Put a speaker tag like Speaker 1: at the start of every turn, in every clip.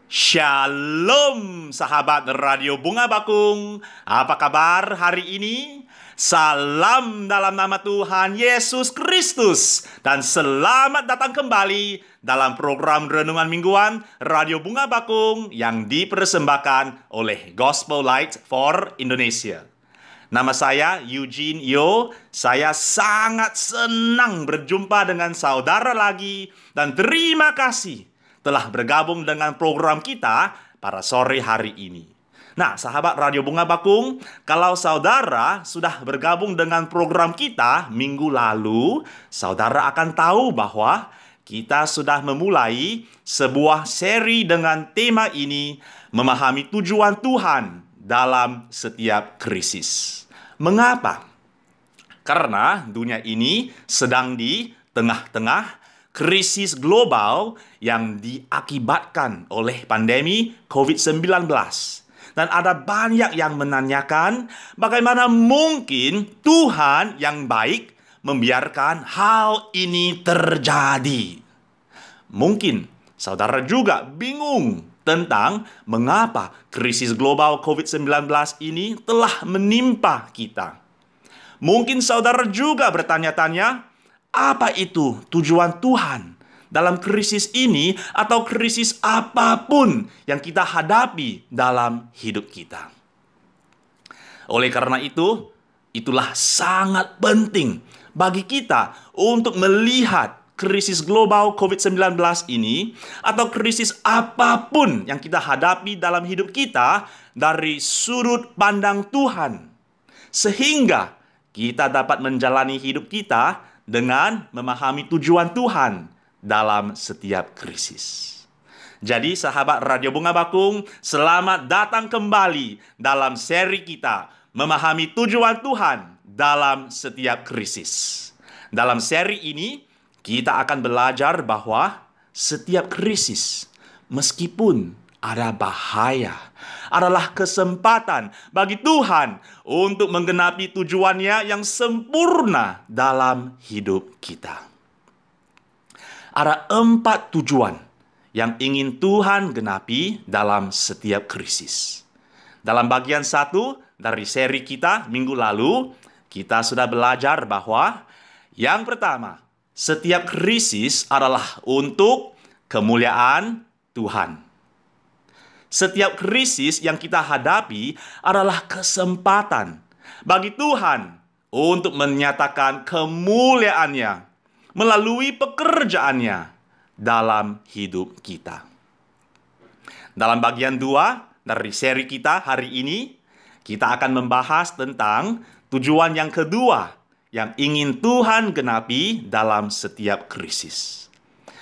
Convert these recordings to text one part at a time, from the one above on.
Speaker 1: Shalom sahabat Radio Bunga Bakung. Apa kabar hari ini? Salam dalam nama Tuhan Yesus Kristus. Dan selamat datang kembali dalam program Renungan Mingguan Radio Bunga Bakung yang dipersembahkan oleh Gospel Light for Indonesia. Nama saya Eugene Yo. Saya sangat senang berjumpa dengan saudara lagi. Dan terima kasih telah bergabung dengan program kita pada sore hari ini. Nah, sahabat Radio Bunga Bakung, kalau saudara sudah bergabung dengan program kita minggu lalu, saudara akan tahu bahwa kita sudah memulai sebuah seri dengan tema ini, memahami tujuan Tuhan dalam setiap krisis. Mengapa? Karena dunia ini sedang di tengah-tengah krisis global yang diakibatkan oleh pandemi COVID-19. Dan ada banyak yang menanyakan bagaimana mungkin Tuhan yang baik membiarkan hal ini terjadi. Mungkin saudara juga bingung tentang mengapa krisis global COVID-19 ini telah menimpa kita. Mungkin saudara juga bertanya-tanya, apa itu tujuan Tuhan dalam krisis ini atau krisis apapun yang kita hadapi dalam hidup kita? Oleh karena itu, itulah sangat penting bagi kita untuk melihat krisis global COVID-19 ini atau krisis apapun yang kita hadapi dalam hidup kita dari sudut pandang Tuhan. Sehingga kita dapat menjalani hidup kita dengan memahami tujuan Tuhan dalam setiap krisis. Jadi sahabat Radio Bunga Bakung, selamat datang kembali dalam seri kita, memahami tujuan Tuhan dalam setiap krisis. Dalam seri ini, kita akan belajar bahwa setiap krisis, meskipun ada bahaya, adalah kesempatan bagi Tuhan untuk menggenapi tujuannya yang sempurna dalam hidup kita. Ada 4 tujuan yang ingin Tuhan genapi dalam setiap krisis. Dalam bagian 1 dari seri kita minggu lalu, kita sudah belajar bahwa yang pertama, setiap krisis adalah untuk kemuliaan Tuhan. Setiap krisis yang kita hadapi adalah kesempatan bagi Tuhan untuk menyatakan kemuliaannya melalui pekerjaannya dalam hidup kita. Dalam bagian 2 dari seri kita hari ini, kita akan membahas tentang tujuan yang kedua yang ingin Tuhan genapi dalam setiap krisis.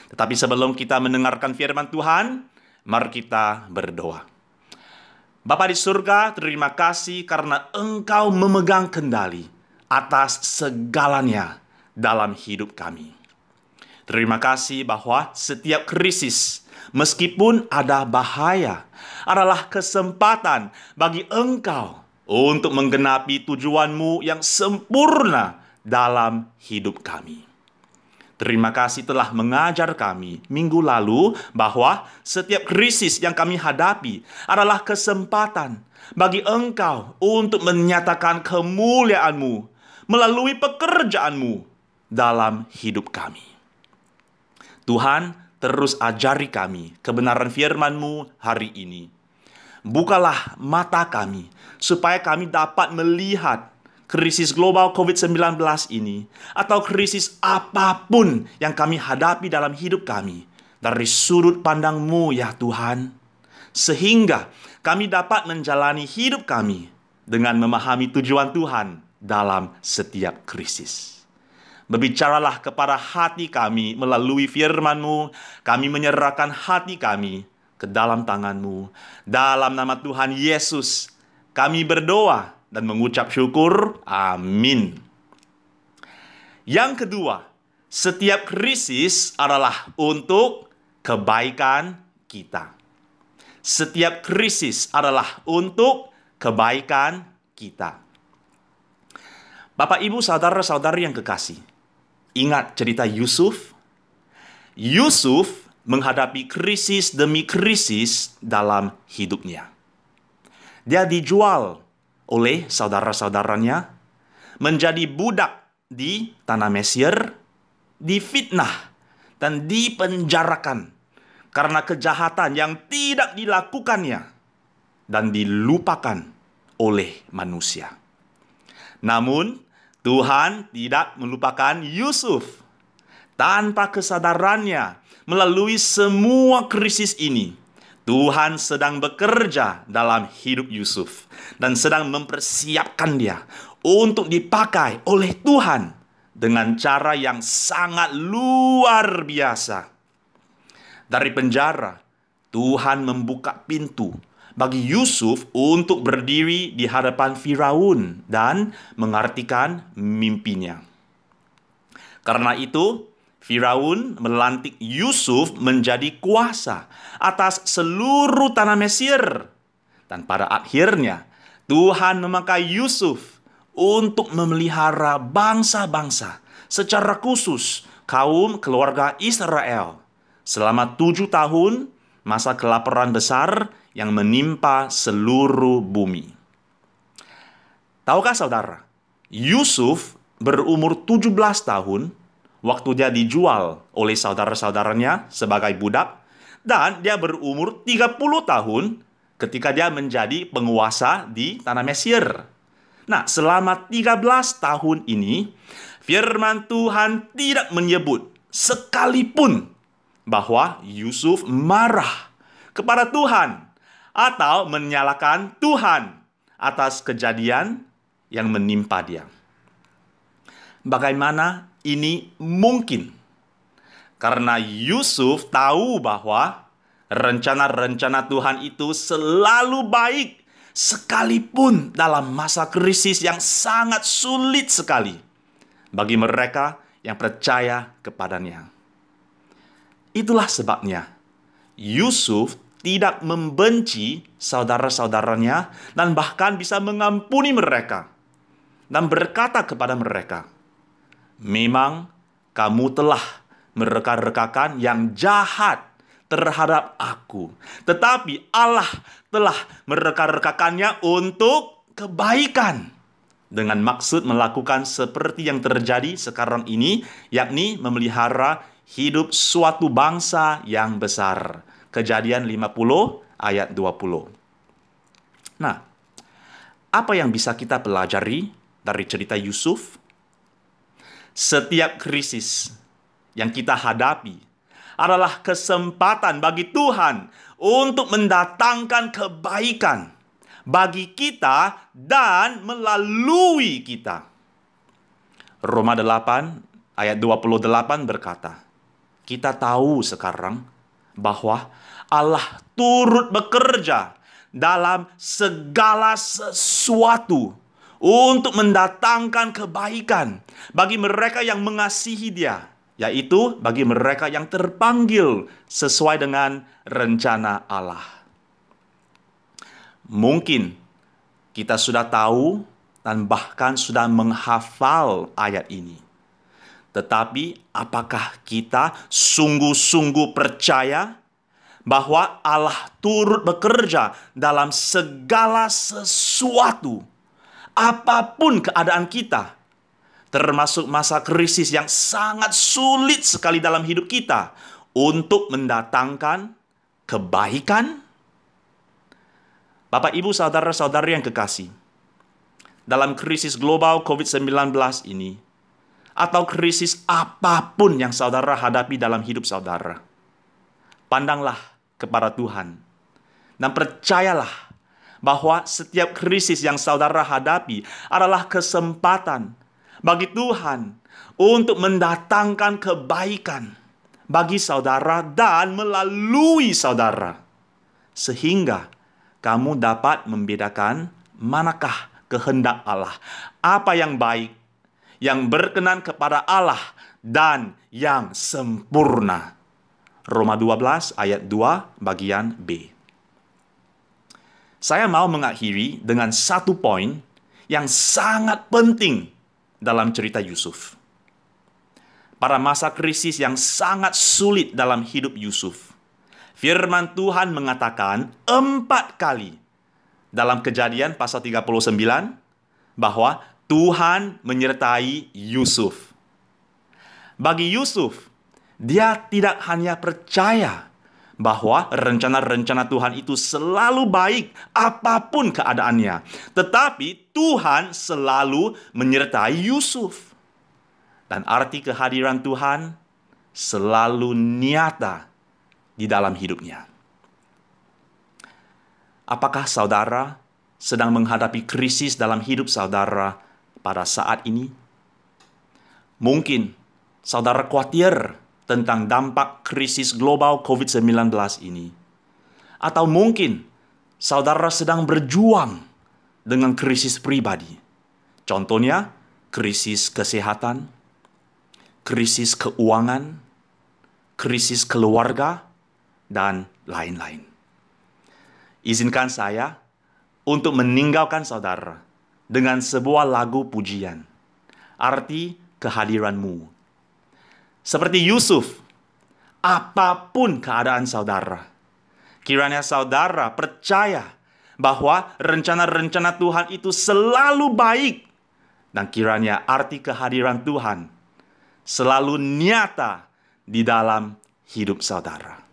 Speaker 1: Tetapi sebelum kita mendengarkan firman Tuhan, mari kita berdoa. Bapa di surga, terima kasih karena Engkau memegang kendali atas segalanya dalam hidup kami. Terima kasih bahwa setiap krisis, meskipun ada bahaya, adalah kesempatan bagi Engkau untuk menggenapi tujuan-Mu yang sempurna dalam hidup kami. Terima kasih telah mengajar kami minggu lalu bahwa setiap krisis yang kami hadapi adalah kesempatan bagi Engkau untuk menyatakan kemuliaan-Mu melalui pekerjaan-Mu dalam hidup kami. Tuhan, terus ajari kami kebenaran firman-Mu hari ini. Bukalah mata kami supaya kami dapat melihat krisis global COVID-19 ini, atau krisis apapun yang kami hadapi dalam hidup kami, dari sudut pandang-Mu ya Tuhan, sehingga kami dapat menjalani hidup kami dengan memahami tujuan Tuhan dalam setiap krisis. Berbicaralah kepada hati kami melalui firman-Mu, kami menyerahkan hati kami ke dalam tangan-Mu. Dalam nama Tuhan Yesus, kami berdoa dan mengucap syukur. Amin. Yang kedua, setiap krisis adalah untuk kebaikan kita. Setiap krisis adalah untuk kebaikan kita. Bapak, Ibu, saudara-saudari yang kekasih, ingat cerita Yusuf? Yusuf menghadapi krisis demi krisis dalam hidupnya. Dia dijual oleh saudara-saudaranya, menjadi budak di tanah Mesir, difitnah dan dipenjarakan karena kejahatan yang tidak dilakukannya dan dilupakan oleh manusia. Namun, Tuhan tidak melupakan Yusuf. Tanpa kesadarannya, melalui semua krisis ini, Tuhan sedang bekerja dalam hidup Yusuf dan sedang mempersiapkan dia untuk dipakai oleh Tuhan dengan cara yang sangat luar biasa. Dari penjara, Tuhan membuka pintu bagi Yusuf untuk berdiri di hadapan Firaun dan mengartikan mimpinya. Karena itu, Firaun melantik Yusuf menjadi kuasa atas seluruh tanah Mesir. Dan pada akhirnya, Tuhan memakai Yusuf untuk memelihara bangsa-bangsa, secara khusus kaum keluarga Israel, selama 7 tahun masa kelaparan besar yang menimpa seluruh bumi. Tahukah saudara, Yusuf berumur 17 tahun waktu dia dijual oleh saudara-saudaranya sebagai budak, dan dia berumur 30 tahun ketika dia menjadi penguasa di tanah Mesir. Nah, selama 13 tahun ini, firman Tuhan tidak menyebut sekalipun bahwa Yusuf marah kepada Tuhan atau menyalahkan Tuhan atas kejadian yang menimpa dia. Bagaimana ini mungkin? Karena Yusuf tahu bahwa rencana-rencana Tuhan itu selalu baik, sekalipun dalam masa krisis yang sangat sulit sekali bagi mereka yang percaya kepadanya. Itulah sebabnya Yusuf tidak membenci saudara-saudaranya dan bahkan bisa mengampuni mereka dan berkata kepada mereka, "Memang kamu telah mereka-rekakan yang jahat terhadap aku, tetapi Allah telah mereka-rekakannya untuk kebaikan," dengan maksud melakukan seperti yang terjadi sekarang ini, yakni memelihara hidup suatu bangsa yang besar. Kejadian 50 ayat 20. Nah, apa yang bisa kita pelajari dari cerita Yusuf? Setiap krisis yang kita hadapi adalah kesempatan bagi Tuhan untuk mendatangkan kebaikan bagi kita dan melalui kita. Roma 8 ayat 28 berkata, kita tahu sekarang bahwa Allah turut bekerja dalam segala sesuatu untuk mendatangkan kebaikan bagi mereka yang mengasihi Dia, yaitu bagi mereka yang terpanggil sesuai dengan rencana Allah. Mungkin kita sudah tahu dan bahkan sudah menghafal ayat ini. Tetapi apakah kita sungguh-sungguh percaya bahwa Allah turut bekerja dalam segala sesuatu, apapun keadaan kita, termasuk masa krisis yang sangat sulit sekali dalam hidup kita, untuk mendatangkan kebaikan? Bapak, Ibu, saudara-saudari yang kekasih, dalam krisis global COVID-19 ini, atau krisis apapun yang saudara hadapi dalam hidup saudara, pandanglah kepada Tuhan dan percayalah bahwa setiap krisis yang saudara hadapi adalah kesempatan bagi Tuhan untuk mendatangkan kebaikan bagi saudara dan melalui saudara, sehingga kamu dapat membedakan manakah kehendak Allah, apa yang baik, yang berkenan kepada Allah, dan yang sempurna. Roma 12 ayat 2 bagian B. Saya mau mengakhiri dengan satu poin yang sangat penting dalam cerita Yusuf. pada masa krisis yang sangat sulit dalam hidup Yusuf. Firman Tuhan mengatakan 4 kali dalam Kejadian pasal 39 bahwa Tuhan menyertai Yusuf. Bagi Yusuf, dia tidak hanya percaya bahwa rencana-rencana Tuhan itu selalu baik apapun keadaannya, tetapi Tuhan selalu menyertai Yusuf. Dan arti kehadiran Tuhan selalu nyata di dalam hidupnya. Apakah saudara sedang menghadapi krisis dalam hidup saudara pada saat ini? Mungkin saudara khawatir tentang dampak krisis global COVID-19 ini. Atau mungkin saudara sedang berjuang dengan krisis pribadi. Contohnya, krisis kesehatan, krisis keuangan, krisis keluarga, dan lain-lain. Izinkan saya untuk meninggalkan saudara dengan sebuah lagu pujian. Arti kehadiranmu. Seperti Yusuf, apapun keadaan saudara, kiranya saudara percaya bahwa rencana-rencana Tuhan itu selalu baik. Dan kiranya arti kehadiran Tuhan selalu nyata di dalam hidup saudara.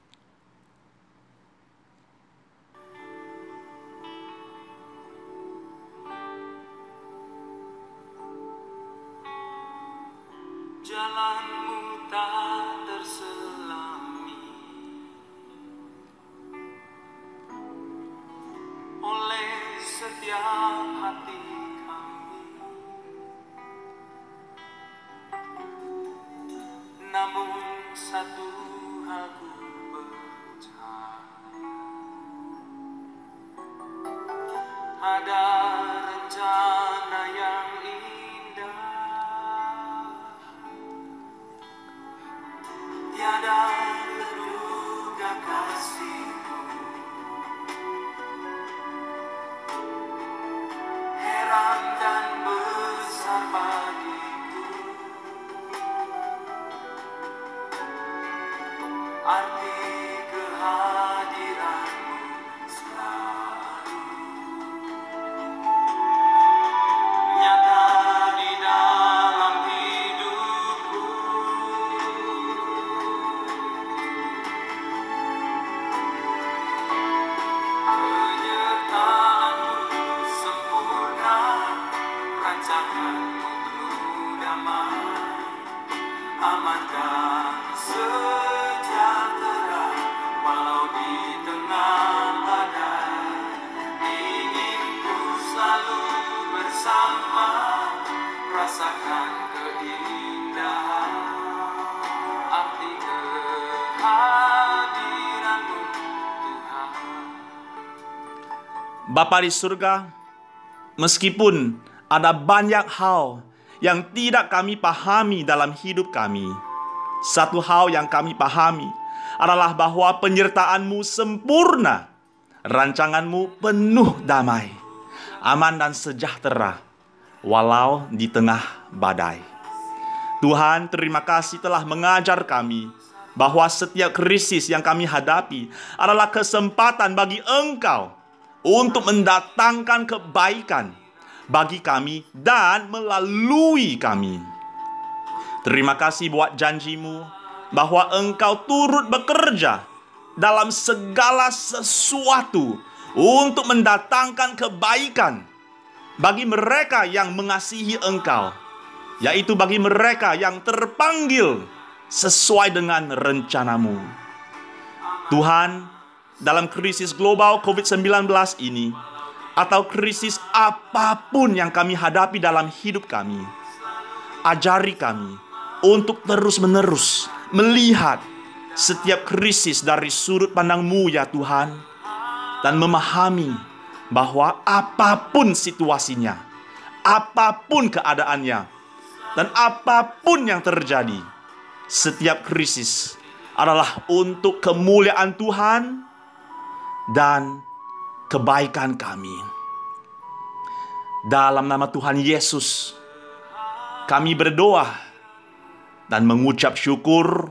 Speaker 2: Jalanmu tak terselami oleh setiap hati kami, namun satu hal ku percaya, ada rencana yang indah. Tiada terduga kasih-Mu, heran dan besar bagiku, arti kehadiran-Mu selalu nyata di dalam hidupku. Penyertaan-Mu sempurna, rancangan-Mu penuh damai, aman dan sejahtera walau di tengah badai. Ingin ku selalu bersama, rasakan keindahan arti kehadiran-Mu, Tuhan.
Speaker 1: Bapa di surga, meskipun ada banyak hal yang tidak kami pahami dalam hidup kami, satu hal yang kami pahami adalah bahwa penyertaan-Mu sempurna, rancangan-Mu penuh damai, aman dan sejahtera, walau di tengah badai. Tuhan, terima kasih telah mengajar kami bahwa setiap krisis yang kami hadapi adalah kesempatan bagi Engkau untuk mendatangkan kebaikan bagi kami dan melalui kami. Terima kasih buat janji-Mu bahwa Engkau turut bekerja dalam segala sesuatu untuk mendatangkan kebaikan bagi mereka yang mengasihi Engkau, yaitu bagi mereka yang terpanggil sesuai dengan rencana-Mu. Tuhan, dalam krisis global COVID-19 ini, atau krisis apapun yang kami hadapi dalam hidup kami, ajari kami untuk terus-menerus melihat setiap krisis dari sudut pandang-Mu ya Tuhan, dan memahami bahwa apapun situasinya, apapun keadaannya, dan apapun yang terjadi, setiap krisis adalah untuk kemuliaan Tuhan dan kebaikan kami. Dalam nama Tuhan Yesus, kami berdoa dan mengucap syukur.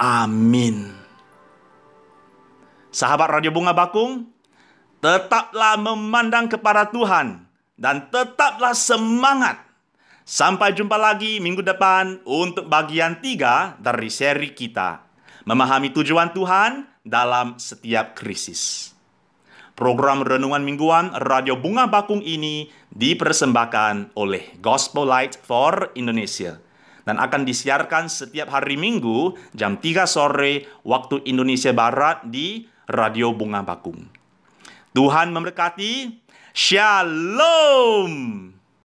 Speaker 1: Amin. Sahabat Radio Bunga Bakung, tetaplah memandang kepada Tuhan dan tetaplah semangat. Sampai jumpa lagi minggu depan untuk bagian 3 dari seri kita, memahami tujuan Tuhan dalam setiap krisis. Program Renungan Mingguan Radio Bunga Bakung ini dipersembahkan oleh Gospel Light for Indonesia dan akan disiarkan setiap hari Minggu jam 3 sore waktu Indonesia Barat di Radio Bunga Bakung. Tuhan memberkati. Shalom.